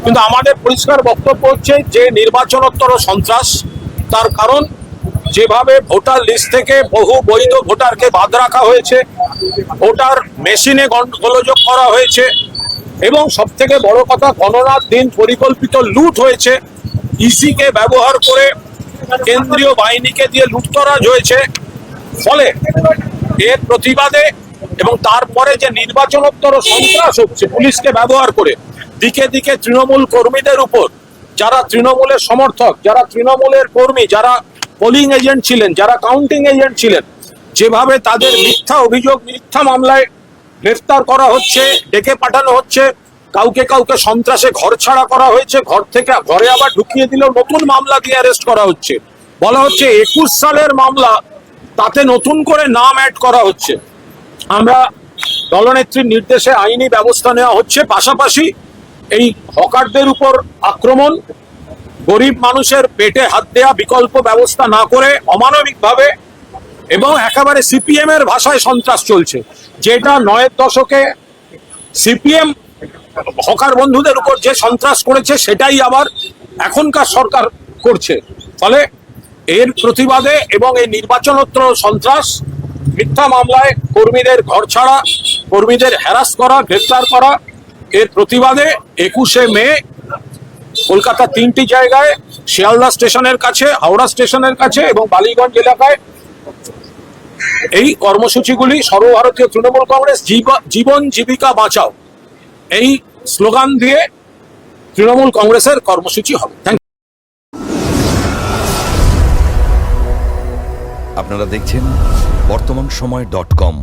কিন্তু আমাদের পরিষ্কার বক্তব্য হচ্ছে যে নির্বাচনোত্তর সন্ত্রাস, তার কারণ যেভাবে ভোটার লিস্ট থেকে বহু বৈধ ভোটারকে বাদ রাখা হয়েছে, ভোটার মেশিনে গোলযোগ করা হয়েছে, এবং সব থেকে বড় কথা গণনার দিন পরিকল্পিত লুট হয়েছে, ইসিকে ব্যবহার করে কেন্দ্রীয় বাহিনীকে দিয়ে লুটতরাজ হয়েছে। ফলে এর প্রতিবাদে এবং তারপরে যে নির্বাচনোত্তর সন্ত্রাস হচ্ছে পুলিশকে ব্যবহার করে দিকে দিকে তৃণমূল কর্মীদের উপর, যারা তৃণমূলের সমর্থক, যারা তৃণমূলের কর্মী, যারা পোলিং এজেন্ট ছিলেন, যারা কাউন্টিং এজেন্ট ছিলেন, যেভাবে তাদের মিথ্যা অভিযোগ, মিথ্যা মামলায় গ্রেফতার করা হচ্ছে, ডেকে পাঠানো হচ্ছে, কাউকে কাউকে সন্ত্রাসে ঘর ছাড়া করা হয়েছে, ঘর থেকে ঘরে আবার ঢুকিয়ে দিলেও নতুন মামলা দিয়ে অ্যারেস্ট করা হচ্ছে। বলা হচ্ছে 21 সালের মামলা, তাতে নতুন করে নাম অ্যাড করা হচ্ছে। আমরা দলনেত্রীর নির্দেশে আইনি ব্যবস্থা নেওয়া হচ্ছে, পাশাপাশি এই হকারদের উপর আক্রমণ, গরিব মানুষের পেটে হাত দেয়া বিকল্প ব্যবস্থা না করে অমানবিকভাবে এবং একেবারে সিপিএম এর ভাষায় সন্ত্রাস চলছে, যেটা 9-এর দশকে সিপিএম হকার বন্ধুদের উপর যে সন্ত্রাস করেছে সেটাই আবার এখনকার সরকার করছে। ফলে এর প্রতিবাদে এবং এই নির্বাচনোত্তর সন্ত্রাস, মিথ্যা মামলায় কর্মীদের ঘর ছাড়া, কর্মীদের হ্যারাস করা, গ্রেফতার করা, এর প্রতিবাদে 21শে মে কলকাতা 3টি জায়গায়, শিয়ালদা স্টেশনের কাছে, হাওড়া স্টেশনের কাছে এবং বালিগঞ্জ এলাকায় এই কর্মসূচিগুলি সর্বভারতীয় তৃণমূল কংগ্রেস জীবন জীবিকা বাঁচাও এই স্লোগান দিয়ে তৃণমূল কংগ্রেসের কর্মসূচি হবে। আপনারা দেখছেন বর্তমান সময়.com।